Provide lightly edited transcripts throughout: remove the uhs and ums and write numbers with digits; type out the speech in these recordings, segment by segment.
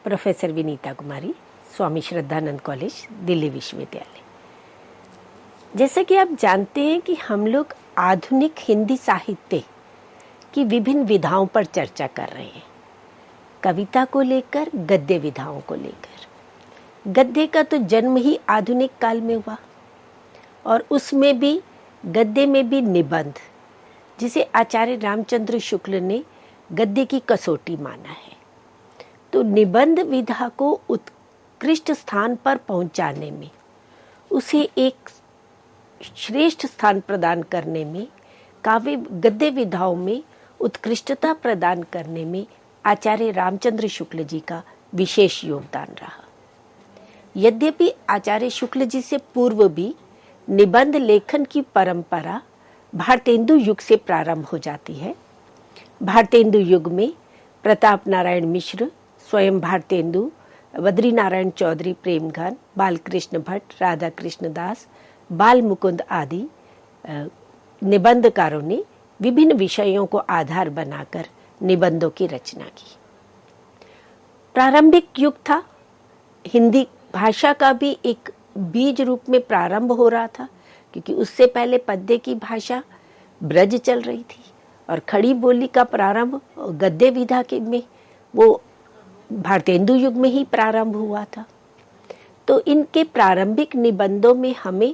Professor Vinita कुमारी, Swami Shraddhanand college, Delhi विश्वविद्यालय। जैसा कि आप जानते हैं कि हम लोग आधुनिक हिंदी साहित्य की विभिन्न विधाओं पर चर्चा कर रहे हैं। कविता को लेकर, गद्य विधाओं को लेकर। गद्य का तो जन्म ही आधुनिक काल में हुआ और उसमें भी, गद्य में भी निबंध, जिसे आचार्य रामचंद्र शुक्ल ने गद्य की कसौटी माना है। तो निबंध विधा को उत्कृष्ट स्थान पर पहुंचाने में, उसे एक श्रेष्ठ स्थान प्रदान करने में, काव्य गद्य विधाओं में उत्कृष्टता प्रदान करने में आचार्य रामचंद्र शुक्ल जी का विशेष योगदान रहा। यद्यपि आचार्य शुक्ल जी से पूर्व भी निबंध लेखन की परंपरा भारतेंदु युग से प्रारंभ हो जाती है। भारतेंदु युग में प्रताप नारायण मिश्र, स्वयं भारतेंदु, बद्री नारायण चौधरी प्रेमघन, बालकृष्ण भट्ट, राधा कृष्ण दास, बाल मुकुंद आदि निबंधकारों ने विभिन्न विषयों को आधार बनाकर निबंधों की रचना की। प्रारंभिक युग था, हिंदी भाषा का भी एक बीज रूप में प्रारंभ हो रहा था, क्योंकि उससे पहले पद्य की भाषा ब्रज चल रही थी और खड़ी बोली का प्रारंभ गद्य विधा के में वो भारतेंदु युग में ही प्रारंभ हुआ था। तो इनके प्रारंभिक निबंधों में हमें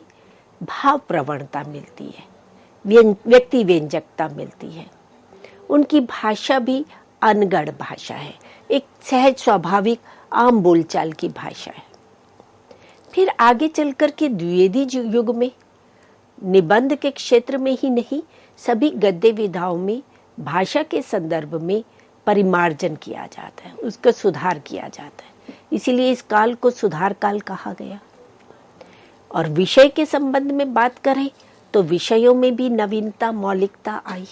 भाव प्रवणता मिलती है, व्यक्ति व्यंजकता मिलती है। उनकी भाषा भी अनगढ़ भाषा है, एक सहज स्वाभाविक आम बोलचाल की भाषा है। फिर आगे चलकर के द्विवेदी युग में निबंध के क्षेत्र में ही नहीं, सभी गद्य विधाओं में भाषा के संदर्भ में परिमार्जन किया जाता है, उसका सुधार किया जाता है। इसीलिए इस काल को सुधार काल कहा गया। और विषय के संबंध में बात करें तो विषयों में भी नवीनता, मौलिकता आई,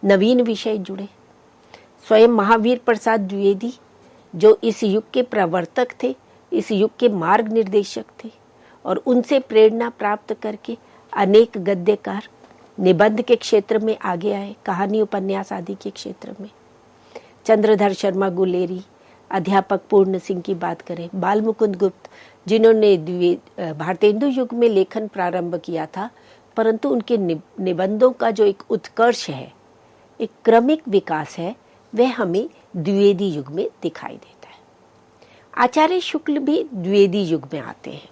नवीन विषय जुड़े। स्वयं महावीर प्रसाद द्विवेदी, जो इस युग के प्रवर्तक थे, इस युग के मार्ग निर्देशक थे, और उनसे प्रेरणा प्राप्त करके अनेक गद्यकार निबंध के क्षेत्र में आगे आए, कहानी उपन्यास आदि के क्षेत्र में। चंद्रधर शर्मा गुलेरी, अध्यापक पूर्ण सिंह की बात करें, बाल मुकुंद गुप्त, जिन्होंने भारतेंदु युग में लेखन प्रारंभ किया था, परंतु उनके निबंधों का जो एक उत्कर्ष है, एक क्रमिक विकास है, वह हमें द्विवेदी युग में दिखाई देता है। आचार्य शुक्ल भी द्विवेदी युग में आते हैं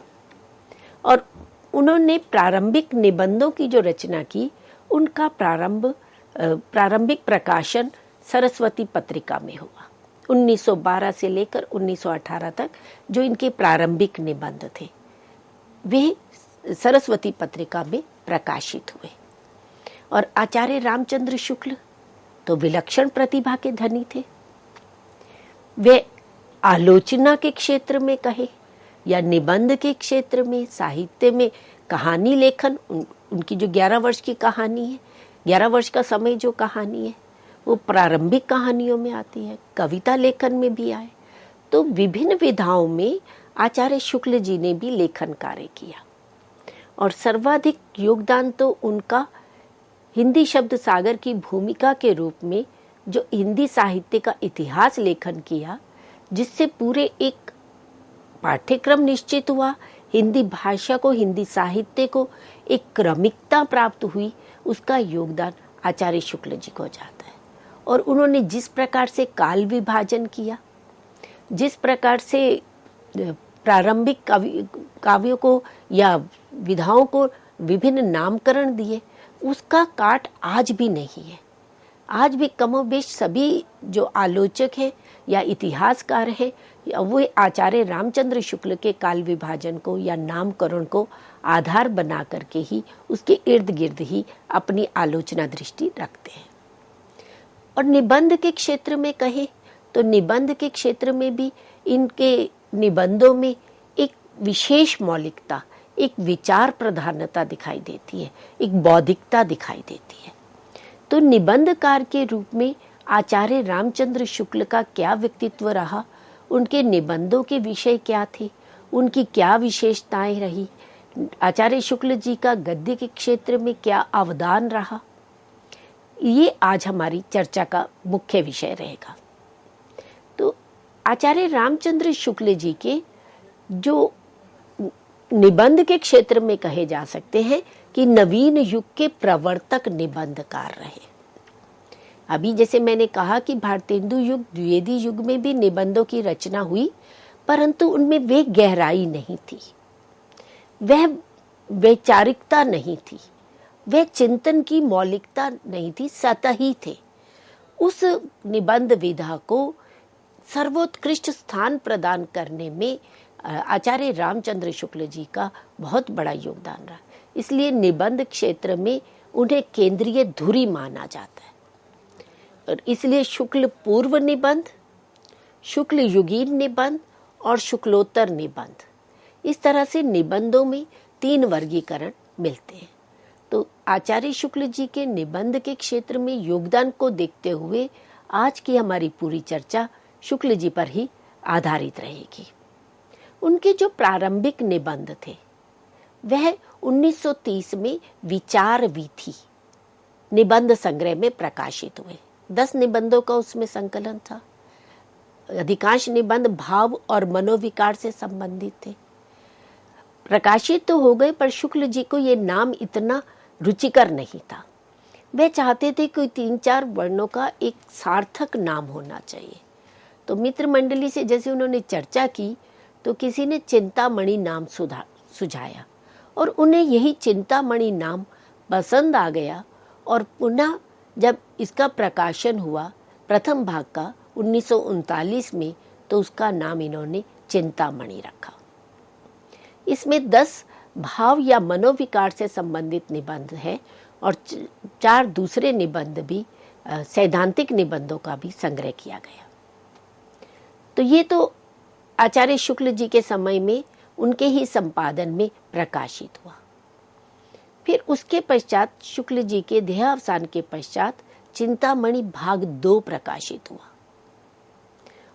और उन्होंने प्रारंभिक निबंधों की जो रचना की, उनका प्रारंभिक प्रकाशन सरस्वती पत्रिका में हुआ। 1912 से लेकर 1918 तक जो इनके प्रारंभिक निबंध थे, वे सरस्वती पत्रिका में प्रकाशित हुए। और आचार्य रामचंद्र शुक्ल तो विलक्षण प्रतिभा के धनी थे। वे आलोचना के क्षेत्र में कहे या निबंध के क्षेत्र में, साहित्य में, कहानी लेखन, उनकी जो 11 वर्ष की कहानी है, 11 वर्ष का समय जो कहानी है, वो प्रारंभिक कहानियों में आती है, कविता लेखन में भी आए। तो विभिन्न विधाओं में आचार्य शुक्ल जी ने भी लेखन कार्य किया और सर्वाधिक योगदान तो उनका हिंदी शब्द सागर की भूमिका के रूप में जो हिंदी साहित्य का इतिहास लेखन किया, जिससे पूरे एक पाठ्यक्रम निश्चित हुआ, हिंदी भाषा को, हिंदी साहित्य को एक क्रमिकता प्राप्त हुई, उसका योगदान आचार्य शुक्ल जी को जाता है। और उन्होंने जिस प्रकार से काल विभाजन किया, जिस प्रकार से प्रारंभिक काव्यों को या विधाओं को विभिन्न नामकरण दिए, उसका काट आज भी नहीं है। आज भी कमोबेश सभी जो आलोचक हैं या इतिहासकार हैं, वो आचार्य रामचंद्र शुक्ल के काल विभाजन को या नामकरण को आधार बना करके ही उसके इर्द गिर्द ही अपनी आलोचना दृष्टि रखते हैं। और निबंध के क्षेत्र में कहें तो निबंध के क्षेत्र में भी इनके निबंधों में एक विशेष मौलिकता, एक विचार प्रधानता दिखाई देती है, एक बौद्धिकता दिखाई देती है। तो निबंधकार के रूप में आचार्य रामचंद्र शुक्ल का क्या व्यक्तित्व रहा, उनके निबंधों के विषय क्या थे, उनकी क्या विशेषताएं रही, आचार्य शुक्ल जी का गद्य के क्षेत्र में क्या अवदान रहा, ये आज हमारी चर्चा का मुख्य विषय रहेगा। तो आचार्य रामचंद्र शुक्ल जी के जो निबंध के क्षेत्र में कहे जा सकते हैं कि नवीन युग के प्रवर्तक निबंधकार रहे। अभी जैसे मैंने कहा कि भारतेंदु युग, द्विवेदी युग में भी निबंधों की रचना हुई, परंतु उनमें वे गहराई नहीं थी, वह वैचारिकता नहीं थी, वह चिंतन की मौलिकता नहीं थी, सतही थे। उस निबंध विधा को सर्वोत्कृष्ट स्थान प्रदान करने में आचार्य रामचंद्र शुक्ल जी का बहुत बड़ा योगदान रहा। इसलिए निबंध क्षेत्र में उन्हें केंद्रीय धुरी माना जाता है। और इसलिए शुक्ल पूर्व निबंध, शुक्ल युगीन निबंध और शुक्लोत्तर निबंध, इस तरह से निबंधों में 3 वर्गीकरण मिलते हैं। तो आचार्य शुक्ल जी के निबंध के क्षेत्र में योगदान को देखते हुए आज की हमारी पूरी चर्चा शुक्ल जी पर ही आधारित रहेगी। उनके जो प्रारंभिक निबंध थे वह 1930 में विचार वीथी निबंध संग्रह में प्रकाशित हुए। 10 निबंधों का उसमें संकलन था। अधिकांश निबंध भाव और मनोविकार से संबंधित थे। प्रकाशित तो हो गए, पर शुक्ल जी को ये नाम इतना रुचिकर नहीं था। वे चाहते थे कि 3-4 वर्णों का एक सार्थक नाम होना चाहिए। तो मित्र मंडली से जैसे उन्होंने चर्चा की तो किसी ने चिंतामणि नाम सुझाया और उन्हें यही चिंतामणि नाम पसंद आ गया। और पुनः जब इसका प्रकाशन हुआ प्रथम भाग का 1939 में, तो उसका नाम इन्होंने चिंतामणि रखा। इसमें 10 भाव या मनोविकार से संबंधित निबंध है और 4 दूसरे निबंध भी सैद्धांतिक निबंधों का भी संग्रह किया गया। तो ये तो आचार्य शुक्ल जी के समय में उनके ही संपादन में प्रकाशित हुआ। फिर उसके पश्चात शुक्ल जी के देहावसान के पश्चात चिंतामणि भाग 2 प्रकाशित हुआ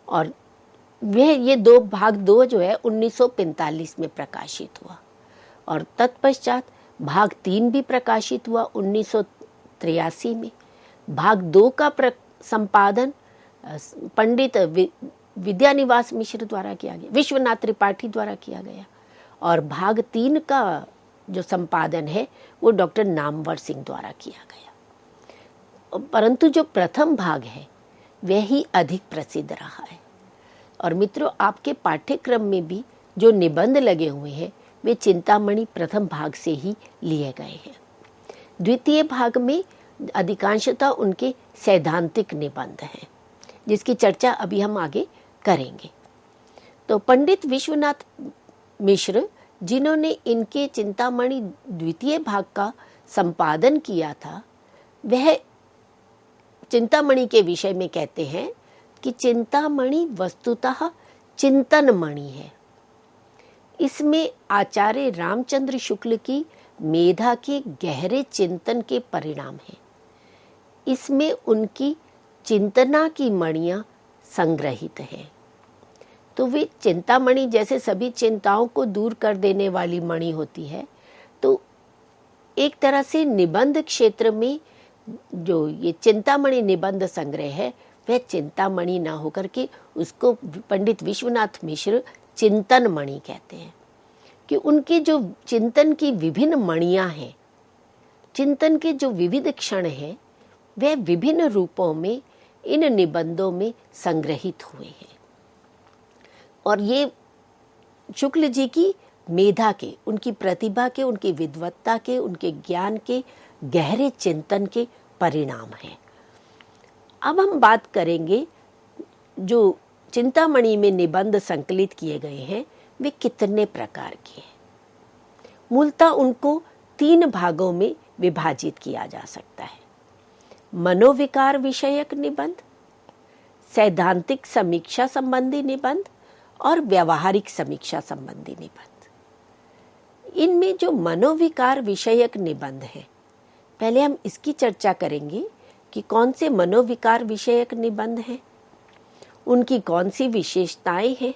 और ये भाग 2 जो है 1945 में प्रकाशित हुआ। और तत्पश्चात भाग 3 भी प्रकाशित हुआ 1983 में। भाग 2 का संपादन पंडित विद्यानिवास मिश्र द्वारा किया गया, विश्वनाथ त्रिपाठी द्वारा किया गया। और भाग 3 का जो संपादन है वो डॉक्टर नामवर सिंह द्वारा किया गया। परंतु जो प्रथम भाग है वह ही अधिक प्रसिद्ध रहा है। और मित्रों, आपके पाठ्यक्रम में भी जो निबंध लगे हुए हैं वे चिंतामणि प्रथम भाग से ही लिए गए हैं। द्वितीय भाग में अधिकांशतः उनके सैद्धांतिक निबंध हैं, जिसकी चर्चा अभी हम आगे करेंगे। तो पंडित विश्वनाथ मिश्र, जिन्होंने इनके चिंतामणि द्वितीय भाग का संपादन किया था, वह चिंतामणि के विषय में कहते हैं कि चिंतामणि वस्तुतः चिंतन मणि है। इसमें आचार्य रामचंद्र शुक्ल की मेधा के गहरे चिंतन के परिणाम हैं। इसमें उनकी चिंतना की मणियां संग्रहित हैं। तो वे चिंतामणि जैसे सभी चिंताओं को दूर कर देने वाली मणि होती है, तो एक तरह से निबंध क्षेत्र में जो ये चिंतामणि निबंध संग्रह है वह चिंतामणि ना होकर के उसको पंडित विश्वनाथ मिश्र चिंतन मणि कहते हैं, कि उनके जो चिंतन की विभिन्न मणियां हैं, चिंतन के जो विविध क्षण हैं, वह विभिन्न रूपों में इन निबंधों में संग्रहित हुए हैं। और ये शुक्ल जी की मेधा के, उनकी प्रतिभा के, उनकी विद्वत्ता के, उनके ज्ञान के गहरे चिंतन के परिणाम हैं। अब हम बात करेंगे जो चिंतामणि में निबंध संकलित किए गए हैं वे कितने प्रकार के हैं। मूलतः उनको 3 भागों में विभाजित किया जा सकता है। मनोविकार विषयक निबंध, सैद्धांतिक समीक्षा संबंधी निबंध और व्यवहारिक समीक्षा संबंधी निबंध। इनमें जो मनोविकार विषयक निबंध है, पहले हम इसकी चर्चा करेंगे कि कौन से मनोविकार विषयक निबंध हैं, उनकी कौन सी विशेषताएं हैं।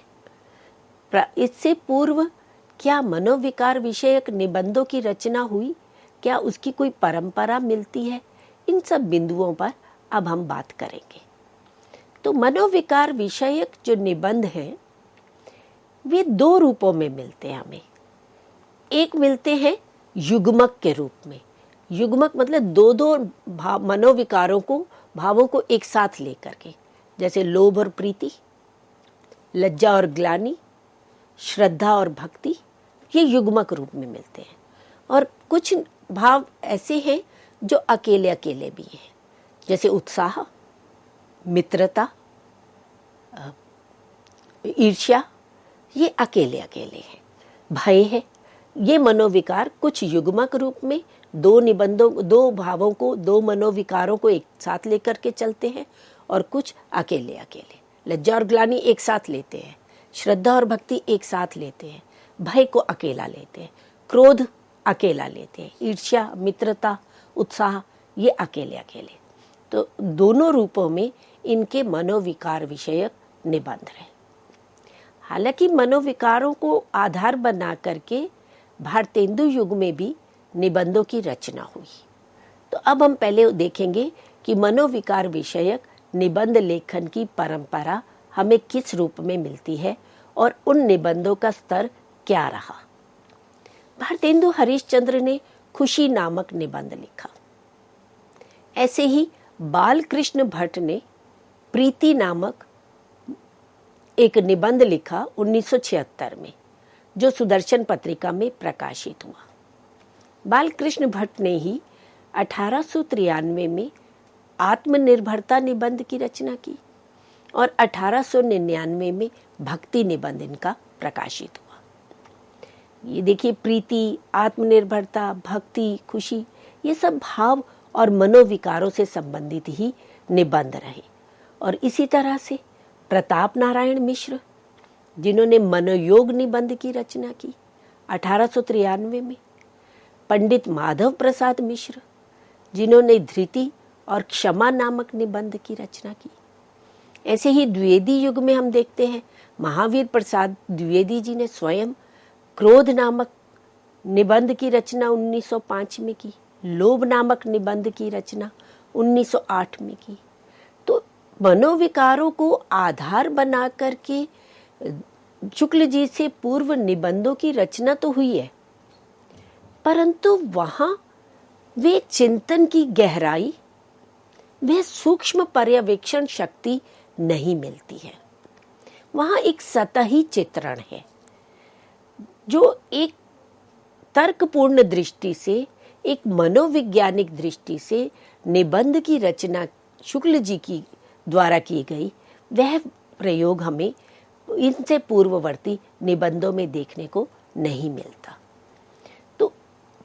इससे पूर्व क्या मनोविकार विषयक निबंधों की रचना हुई, क्या उसकी कोई परंपरा मिलती है, इन सब बिंदुओं पर अब हम बात करेंगे। तो मनोविकार विषयक जो निबंध हैं वे दो रूपों में मिलते हैं हमें। एक मिलते हैं युग्मक के रूप में। युग्मक मतलब दो दो मनोविकारों को, भावों को एक साथ लेकर के, जैसे लोभ और प्रीति, लज्जा और ग्लानि, श्रद्धा और भक्ति, ये युग्मक रूप में मिलते हैं। और कुछ भाव ऐसे हैं जो अकेले अकेले भी हैं, जैसे उत्साह, मित्रता, ईर्ष्या, ये अकेले अकेले हैं। भय है, ये मनोविकार कुछ युग्मक रूप में दो निबंधों, दो भावों को, दो मनोविकारों को एक साथ लेकर के चलते हैं, और कुछ अकेले अकेले। लज्जा और ग्लानि एक साथ लेते हैं, श्रद्धा और भक्ति एक साथ लेते हैं, भय को अकेला लेते हैं, क्रोध अकेला लेते हैं, ईर्ष्या, मित्रता, उत्साह, ये अकेले अकेले। तो दोनों रूपों में इनके मनोविकार विषयक निबंध हैं। हालांकि मनोविकारों को आधार बना करके भारतेंदु युग में भी निबंधों की रचना हुई। तो अब हम पहले देखेंगे कि मनोविकार विषयक निबंध लेखन की परंपरा हमें किस रूप में मिलती है और उन निबंधों का स्तर क्या रहा। भारतेंदु हरिश्चंद्र ने खुशी नामक निबंध लिखा। ऐसे ही बालकृष्ण भट्ट ने प्रीति नामक एक निबंध लिखा 1976 में, जो सुदर्शन पत्रिका में प्रकाशित हुआ। बालकृष्ण भट्ट ने ही 1893 में आत्मनिर्भरता निबंध की रचना की और 1899 में भक्ति निबंध इनका प्रकाशित हुआ। ये देखिए, प्रीति, आत्मनिर्भरता, भक्ति, खुशी, ये सब भाव और मनोविकारों से संबंधित ही निबंध रहे। और इसी तरह से प्रताप नारायण मिश्र, जिन्होंने मनोयोग निबंध की रचना की 1893 में, पंडित माधव प्रसाद मिश्र, जिन्होंने धृति और क्षमा नामक निबंध की रचना की। ऐसे ही द्विवेदी युग में हम देखते हैं महावीर प्रसाद द्विवेदी जी ने स्वयं क्रोध नामक निबंध की रचना 1905 में की, लोभ नामक निबंध की रचना 1908 में की। तो मनोविकारों को आधार बना करके शुक्ल जी से पूर्व निबंधों की रचना तो हुई है, परंतु वहां वे चिंतन की गहराई, वह सूक्ष्म पर्यवेक्षण शक्ति नहीं मिलती है। वहां एक सतही चित्रण है, जो एक तर्कपूर्ण दृष्टि से, एक मनोवैज्ञानिक दृष्टि से निबंध की रचना शुक्ल जी की द्वारा की गई, वह प्रयोग हमें इनसे पूर्ववर्ती निबंधों में देखने को नहीं मिलता। तो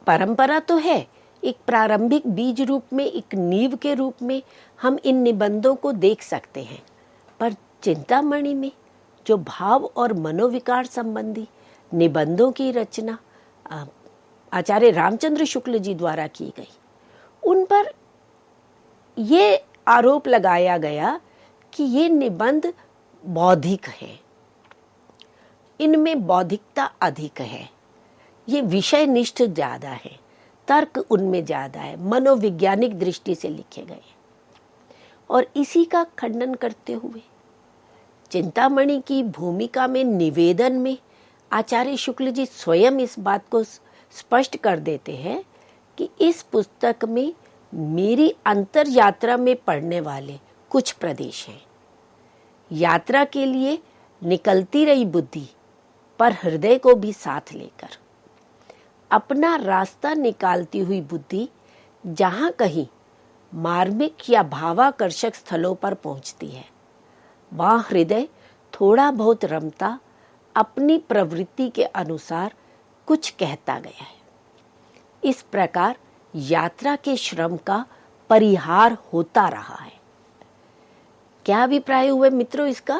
परंपरा तो है, एक प्रारंभिक बीज रूप में, एक नींव के रूप में हम इन निबंधों को देख सकते हैं, पर चिंतामणि में जो भाव और मनोविकार संबंधी निबंधों की रचना आचार्य रामचंद्र शुक्ल जी द्वारा की गई, उन पर ये आरोप लगाया गया कि ये निबंध बौद्धिक हैं, इनमें बौद्धिकता अधिक है, ये विषय निष्ठ ज्यादा है, तर्क उनमें ज्यादा है, मनोवैज्ञानिक दृष्टि से लिखे गए। और इसी का खंडन करते हुए चिंतामणि की भूमिका में निवेदन में आचार्य शुक्ल जी स्वयं इस बात को स्पष्ट कर देते हैं कि इस पुस्तक में मेरी अंतर यात्रा में पढ़ने वाले कुछ प्रदेश हैं। यात्रा के लिए निकलती रही बुद्धि, पर हृदय को भी साथ लेकर अपना रास्ता निकालती हुई बुद्धि जहां कहीं मार्मिक या भावाकर्षक स्थलों पर पहुंचती है, वहां हृदय थोड़ा बहुत रमता अपनी प्रवृत्ति के अनुसार कुछ कहता गया है। इस प्रकार यात्रा के श्रम का परिहार होता रहा है। क्या अभिप्राय हुए मित्रों इसका?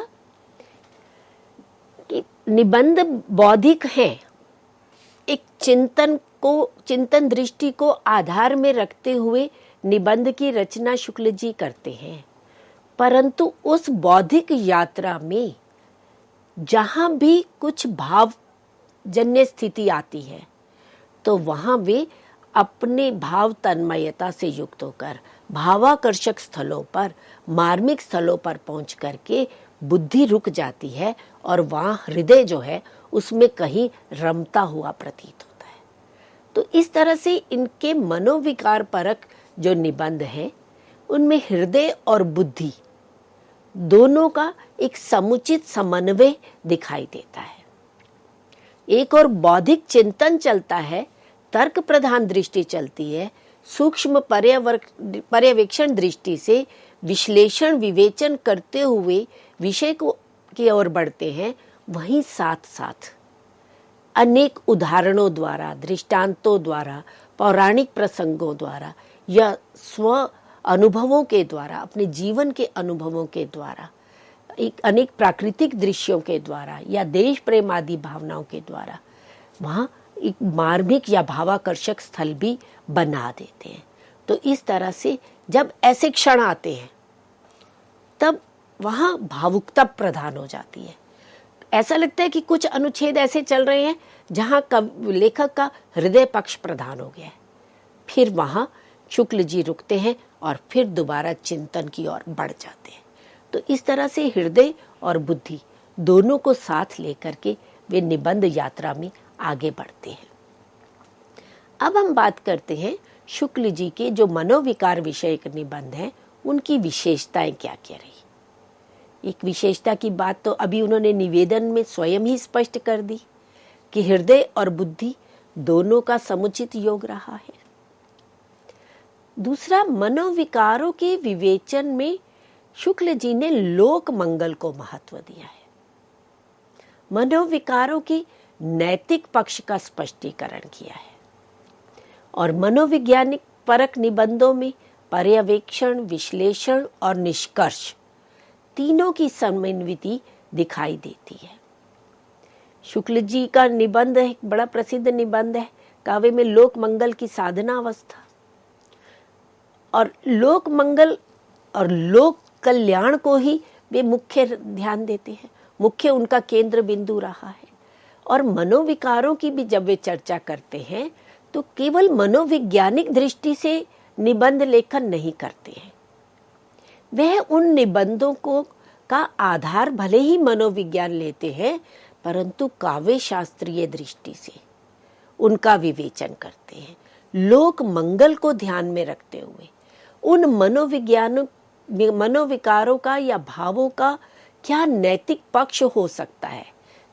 कि निबंध बौद्धिक हैं, एक चिंतन दृष्टि को आधार में रखते हुए निबंध की रचना शुक्ल जी करते हैं, परंतु उस बौद्धिक यात्रा में जहां भी कुछ भाव जन्य स्थिति आती है, तो वहां वे अपने भाव तन्मयता से युक्त होकर भावाकर्षक स्थलों पर, मार्मिक स्थलों पर पहुंच करके बुद्धि रुक जाती है और वहां हृदय जो है उसमें कहीं रमता हुआ प्रतीत होता है। तो इस तरह से इनके मनोविकार परक जो निबंध हैं उनमें हृदय और बुद्धि दोनों का एक समुचित समन्वय दिखाई देता है। एक और बौद्धिक चिंतन चलता है, तर्क प्रधान दृष्टि चलती है, सूक्ष्म पर्यवेक्षण दृष्टि से विश्लेषण विवेचन करते हुए विषय को की ओर बढ़ते हैं। वहीं साथ साथ अनेक उदाहरणों द्वारा, दृष्टांतों द्वारा, पौराणिक प्रसंगों द्वारा या स्व अनुभवों के द्वारा, अपने जीवन के अनुभवों के द्वारा, एक अनेक प्राकृतिक दृश्यों के द्वारा या देश प्रेम आदि भावनाओं के द्वारा वहाँ एक मार्मिक या भावाकर्षक स्थल भी बना देते हैं। तो इस तरह से जब ऐसे क्षण आते हैं तब वहाँ भावुकता प्रधान हो जाती है। ऐसा लगता है कि कुछ अनुच्छेद ऐसे चल रहे हैं जहाँ लेखक का हृदय पक्ष प्रधान हो गया है। फिर वहाँ शुक्ल जी रुकते हैं और फिर दोबारा चिंतन की ओर बढ़ जाते हैं। तो इस तरह से हृदय और बुद्धि दोनों को साथ लेकर के वे निबंध यात्रा में आगे बढ़ते हैं। अब हम बात करते हैं शुक्ल जी के जो मनोविकार विषयक निबंध हैं उनकी विशेषताएं क्या क्या रही। एक विशेषता की बात तो अभी उन्होंने निवेदन में स्वयं ही स्पष्ट कर दी कि हृदय और बुद्धि दोनों का समुचित योग रहा है। दूसरा, मनोविकारों के विवेचन में शुक्ल जी ने लोक मंगल को महत्व दिया है। मनोविकारों की नैतिक पक्ष का स्पष्टीकरण किया है और मनोवैज्ञानिक परक निबंधों में पर्यवेक्षण, विश्लेषण और निष्कर्ष तीनों की समन्विति दिखाई देती है। शुक्ल जी का निबंध एक बड़ा प्रसिद्ध निबंध है, काव्य में लोक मंगल की साधना अवस्था। और लोक मंगल और लोक कल्याण को ही वे मुख्य ध्यान देते हैं, मुख्य उनका केंद्र बिंदु रहा है। और मनोविकारों की भी जब वे चर्चा करते हैं तो केवल मनोवैज्ञानिक दृष्टि से निबंध लेखन नहीं करते हैं। वह उन निबंधों को का आधार भले ही मनोविज्ञान लेते हैं, परंतु काव्य शास्त्रीय दृष्टि से उनका विवेचन करते हैं। लोक मंगल को ध्यान में रखते हुए उन मनोविकारों का या भावों का क्या नैतिक पक्ष हो सकता है,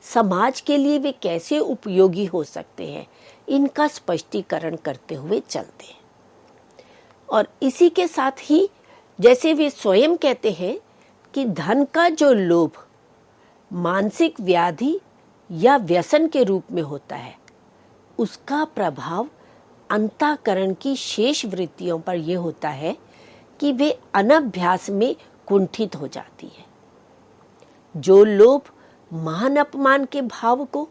समाज के लिए वे कैसे उपयोगी हो सकते हैं, इनका स्पष्टीकरण करते हुए चलते हैं। और इसी के साथ ही जैसे वे स्वयं कहते हैं कि धन का जो लोभ मानसिक व्याधि या व्यसन के रूप में होता है, उसका प्रभाव अंतःकरण की शेष वृत्तियों पर यह होता है कि वे अनभ्यास में कुंठित हो जाती है। जो लोभ मान अपमान के भाव को,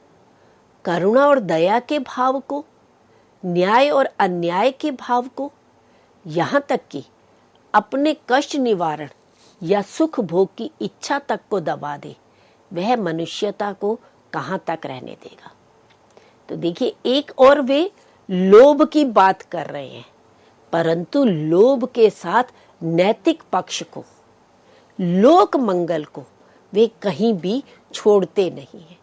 करुणा और दया के भाव को, न्याय और अन्याय के भाव को, यहाँ तक कि अपने कष्ट निवारण या सुख भोग की इच्छा तक को दबा दे, वह मनुष्यता को कहाँ तक रहने देगा। तो देखिए, एक और वे लोभ की बात कर रहे हैं, परंतु लोभ के साथ नैतिक पक्ष को, लोक मंगल को वे कहीं भी छोड़ते नहीं हैं।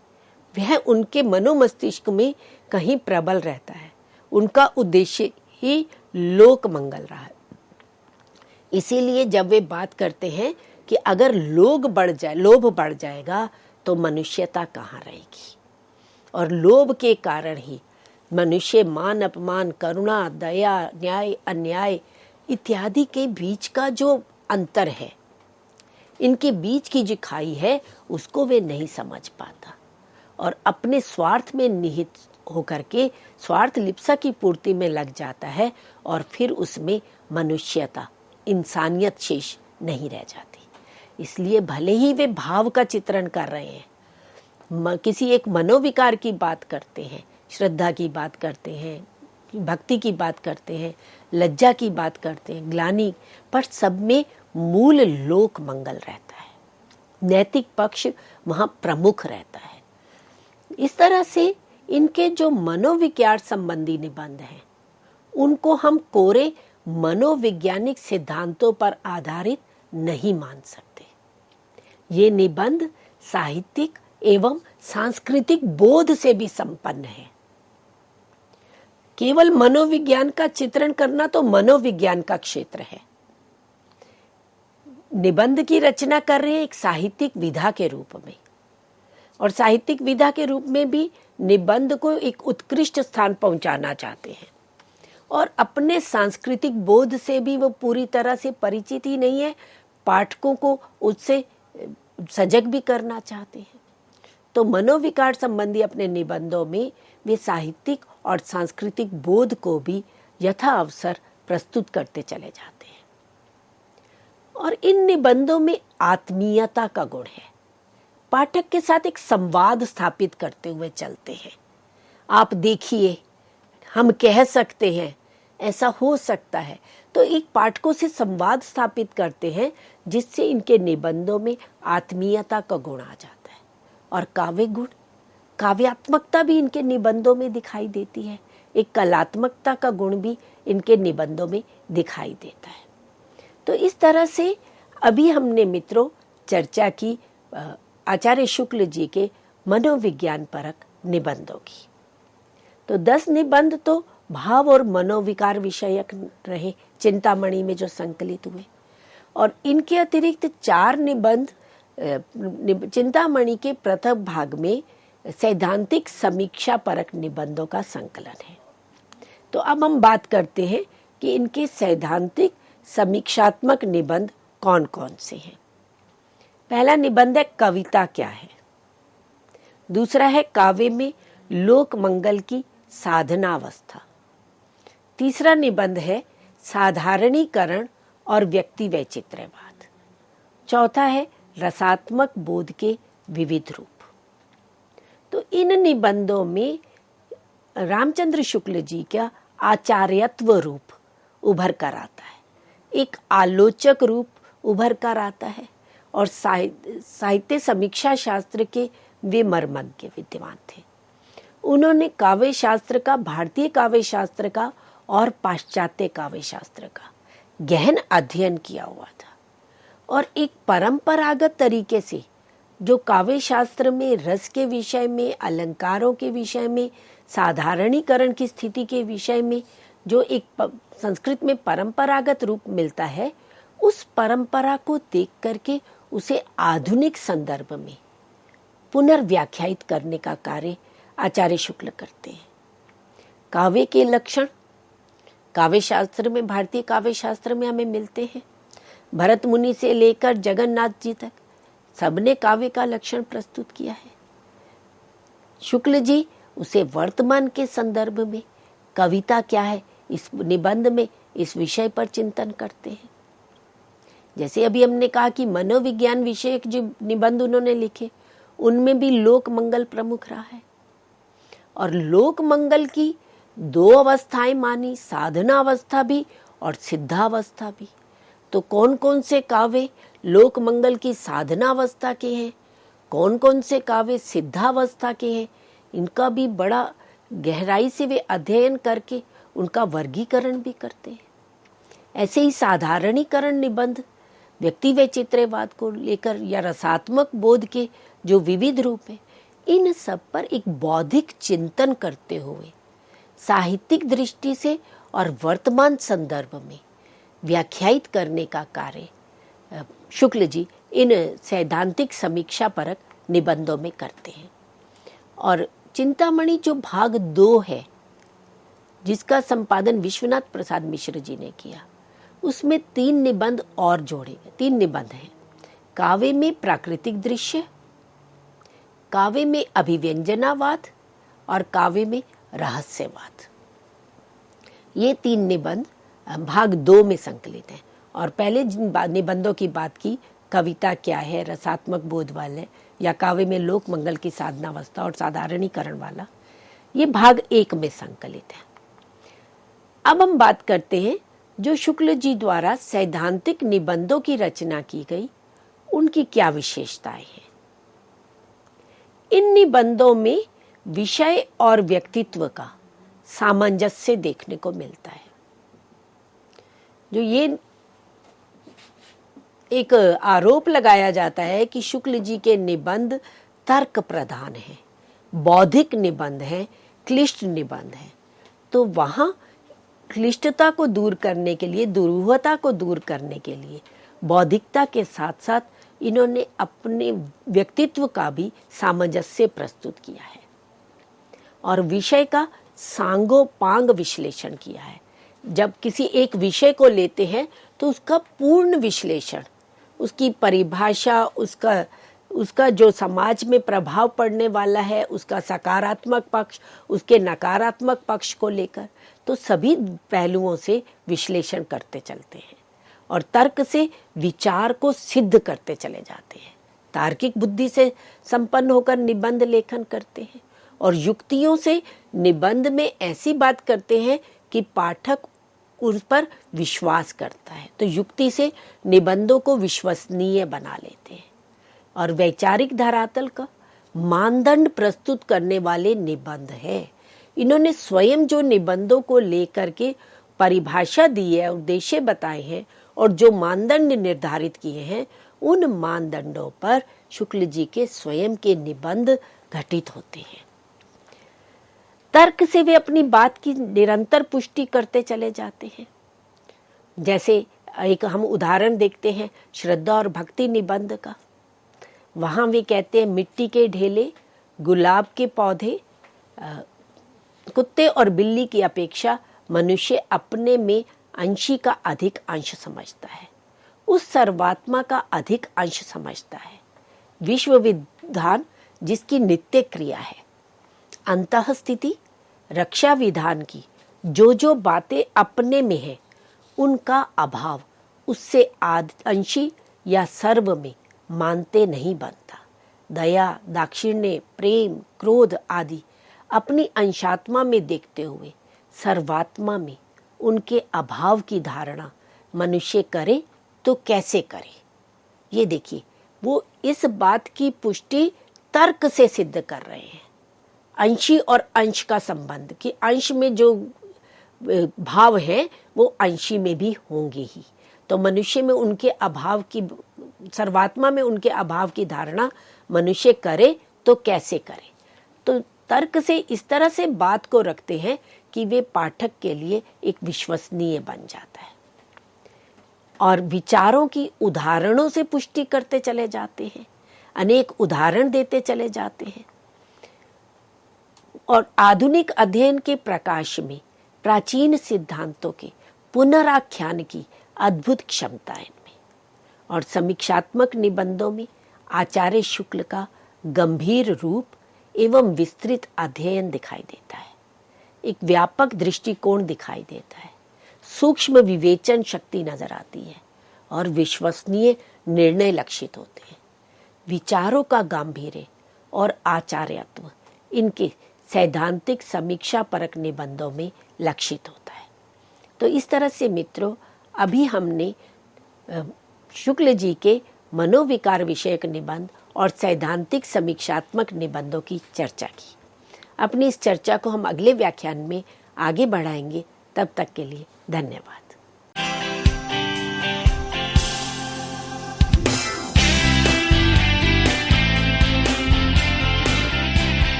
वह उनके मनोमस्तिष्क में कहीं प्रबल रहता है। उनका उद्देश्य ही लोक मंगल रहा है। इसीलिए जब वे बात करते हैं कि अगर लोभ बढ़ जाएगा तो मनुष्यता कहाँ रहेगी, और लोभ के कारण ही मनुष्य मान अपमान, करुणा, दया, न्याय, अन्याय इत्यादि के बीच का जो अंतर है, इनके बीच की जो खाई है, उसको वे नहीं समझ पाता और अपने स्वार्थ में निहित होकर के स्वार्थ लिप्सा की पूर्ति में लग जाता है और फिर उसमें मनुष्यता, इंसानियत शेष नहीं रह जाती। इसलिए भले ही वे भाव का चित्रण कर रहे हैं, किसी एक मनोविकार की बात करते हैं, श्रद्धा की बात करते हैं, भक्ति की बात करते हैं, लज्जा की बात करते हैं, ग्लानि, पर सब में मूल लोक मंगल रहता है, नैतिक पक्ष वहां प्रमुख रहता है। इस तरह से इनके जो मनोविज्ञान संबंधी निबंध हैं उनको हम कोरे मनोवैज्ञानिक सिद्धांतों पर आधारित नहीं मान सकते। ये निबंध साहित्यिक एवं सांस्कृतिक बोध से भी संपन्न है। केवल मनोविज्ञान का चित्रण करना तो मनोविज्ञान का क्षेत्र है। निबंध की रचना कर रहे हैं एक साहित्यिक विधा के रूप में, और साहित्यिक विधा के रूप में भी निबंध को एक उत्कृष्ट स्थान पहुंचाना चाहते हैं, और अपने सांस्कृतिक बोध से भी वो पूरी तरह से परिचित ही नहीं है, पाठकों को उससे सजग भी करना चाहते हैं। तो मनोविकार संबंधी अपने निबंधों में वे साहित्यिक और सांस्कृतिक बोध को भी यथा अवसर प्रस्तुत करते चले जाते हैं। और इन निबंधों में आत्मीयता का गुण है। पाठक के साथ एक संवाद स्थापित करते हुए चलते हैं। आप देखिए, हम कह सकते हैं, ऐसा हो सकता है। तो एक पाठकों से संवाद स्थापित करते हैं, जिससे इनके निबंधों में आत्मीयता का गुण आ जाता है। और काव्य गुण, काव्यात्मकता भी इनके निबंधों में दिखाई देती है। एक कलात्मकता का गुण भी इनके निबंधों में दिखाई देता है। तो इस तरह से अभी हमने मित्रों चर्चा की आचार्य शुक्ल जी के मनोविज्ञान परक निबंधों की। तो 10 निबंध तो भाव और मनोविकार विषयक रहे, चिंतामणि में जो संकलित हुए, और इनके अतिरिक्त 4 निबंध चिंतामणि के प्रथम भाग में सैद्धांतिक समीक्षा परक निबंधों का संकलन है। तो अब हम बात करते हैं कि इनके सैद्धांतिक समीक्षात्मक निबंध कौन कौन से हैं। पहला निबंध है कविता क्या है। दूसरा है काव्य में लोक मंगल की साधनावस्था। तीसरा निबंध है साधारणीकरण और व्यक्ति वैचित्र्यवाद। चौथा है रसात्मक बोध के विविध रूप। तो इन निबंधों में रामचंद्र शुक्ल जी का आचार्यत्व रूप उभर कर आता है, एक आलोचक रूप उभर कर आता है, और साहित्य समीक्षा शास्त्र के वे मर्मज्ञ विद्वान थे। उन्होंने काव्य शास्त्र का, भारतीय काव्य शास्त्र का और पाश्चात्य काव्य शास्त्र का गहन अध्ययन किया हुआ था, और एक परंपरागत तरीके से जो काव्य शास्त्र में रस के विषय में, अलंकारों के विषय में, साधारणीकरण की स्थिति के विषय में जो एक संस्कृत में परंपरागत रूप मिलता है, उस परंपरा को देख करके उसे आधुनिक संदर्भ में पुनर्व्याख्यायित करने का कार्य आचार्य शुक्ल करते हैं। काव्य के लक्षण काव्य शास्त्र में, भारतीय काव्य शास्त्र में हमें मिलते हैं। भरत मुनि से लेकर जगन्नाथ जी तक सबने काव्य का लक्षण प्रस्तुत किया है। शुक्ल जी उसे वर्तमान के संदर्भ में कविता क्या है, इस निबंध में इस विषय पर चिंतन करते हैं। जैसे अभी हमने कहा कि मनोविज्ञान विषयक जो निबंध उन्होंने लिखे, उनमें भी लोक मंगल प्रमुख रहा है, और लोक मंगल की 2 अवस्थाएं मानी, साधना अवस्था भी और सिद्धावस्था भी। तो कौन कौन से काव्य लोक मंगल की साधना अवस्था के हैं, कौन कौन से काव्य सिद्धावस्था के हैं, इनका भी बड़ा गहराई से वे अध्ययन करके उनका वर्गीकरण भी करते हैं। ऐसे ही साधारणीकरण निबंध व्यक्ति वैचित्र्यवाद को लेकर या रसात्मक बोध के जो विविध रूप है, इन सब पर एक बौद्धिक चिंतन करते हुए साहित्यिक दृष्टि से और वर्तमान संदर्भ में व्याख्यायित करने का कार्य शुक्ल जी इन सैद्धांतिक समीक्षा परक निबंधों में करते हैं। और चिंतामणि जो भाग 2 है, जिसका संपादन विश्वनाथ प्रसाद मिश्र जी ने किया, उसमें 3 निबंध और जोड़े गए। 3 निबंध हैं। काव्य में प्राकृतिक दृश्य, काव्य में अभिव्यंजनावाद और काव्य में रहस्यवाद। ये 3 निबंध भाग 2 में संकलित हैं। और पहले जिन निबंधों की बात की, कविता क्या है, रसात्मक बोध वाले, या काव्य में लोक मंगल की साधनावस्था और साधारणीकरण वाला, ये भाग 1 में संकलित है। अब हम बात करते हैं जो शुक्ल जी द्वारा सैद्धांतिक निबंधों की रचना की गई, उनकी क्या विशेषताएं हैं। इन निबंधों में विषय और व्यक्तित्व का सामंजस्य देखने को मिलता है। जो ये एक आरोप लगाया जाता है कि शुक्ल जी के निबंध तर्क प्रधान है, बौद्धिक निबंध है, क्लिष्ट निबंध है, तो वहाँ क्लिष्टता को दूर करने के लिए, दुरूहता को दूर करने के लिए बौद्धिकता के साथ साथ इन्होंने अपने व्यक्तित्व का भी सामंजस्य प्रस्तुत किया है और विषय का सांगोपांग विश्लेषण किया है। जब किसी एक विषय को लेते हैं तो उसका पूर्ण विश्लेषण, उसकी परिभाषा, उसका जो समाज में प्रभाव पड़ने वाला है, उसका सकारात्मक पक्ष, उसके नकारात्मक पक्ष को लेकर तो सभी पहलुओं से विश्लेषण करते चलते हैं और तर्क से विचार को सिद्ध करते चले जाते हैं। तार्किक बुद्धि से संपन्न होकर निबंध लेखन करते हैं और युक्तियों से निबंध में ऐसी बात करते हैं कि पाठक उस पर विश्वास करता है। तो युक्ति से निबंधों को विश्वसनीय बना लेते हैं और वैचारिक धरातल का मानदंड प्रस्तुत करने वाले निबंध है। इन्होंने स्वयं जो निबंधों को लेकर के परिभाषा दी है, उद्देश्य बताए हैं और जो मानदंड निर्धारित किए हैं, उन मानदंडों पर शुक्ल जी के स्वयं के निबंध घटित होते हैं। तर्क से वे अपनी बात की निरंतर पुष्टि करते चले जाते हैं। जैसे एक हम उदाहरण देखते हैं श्रद्धा और भक्ति निबंध का। वहां वे कहते हैं मिट्टी के ढेले, गुलाब के पौधे, कुत्ते और बिल्ली की अपेक्षा मनुष्य अपने में अंशी का अधिक अंश समझता है, उस सर्वात्मा का अधिक अंश समझता है। विश्व विधान जिसकी नित्य क्रिया है, अंतः स्थिति, रक्षा विधान की जो बातें अपने में है उनका अभाव उससे अंशी या सर्व में मानते नहीं बनता। दया, दाक्षिण्य, प्रेम, क्रोध आदि अपनी अंशात्मा में देखते हुए सर्वात्मा में उनके अभाव की धारणा मनुष्य करे तो कैसे करे। ये देखिए, वो इस बात की पुष्टि तर्क से सिद्ध कर रहे हैं, अंशी और अंश का संबंध, कि अंश में जो भाव है वो अंशी में भी होंगे ही। तो मनुष्य में उनके अभाव की, सर्वात्मा में उनके अभाव की धारणा मनुष्य करे तो कैसे करे। तो तर्क से इस तरह से बात को रखते हैं कि वे पाठक के लिए एक विश्वसनीय बन जाता है और विचारों की उदाहरणों से पुष्टि करते चले जाते हैं, अनेक उदाहरण देते चले जाते हैं। और आधुनिक अध्ययन के प्रकाश में प्राचीन सिद्धांतों के पुनराख्यान की अद्भुत क्षमता है इनमें। और समीक्षात्मक निबंधों में आचार्य शुक्ल का गंभीर रूप एवं विस्तृत अध्ययन दिखाई देता है, एक व्यापक दृष्टिकोण दिखाई देता है, सूक्ष्म विवेचन शक्ति नजर आती है और विश्वसनीय निर्णय लक्षित होते हैं। विचारों का गांभीर्य और आचार्यत्व इनके सैद्धांतिक समीक्षा परक निबंधों में लक्षित होता है। तो इस तरह से मित्रों, अभी हमने शुक्ल जी के मनोविकार विषयक निबंध और सैद्धांतिक समीक्षात्मक निबंधों की चर्चा की। अपनी इस चर्चा को हम अगले व्याख्यान में आगे बढ़ाएंगे। तब तक के लिए धन्यवाद।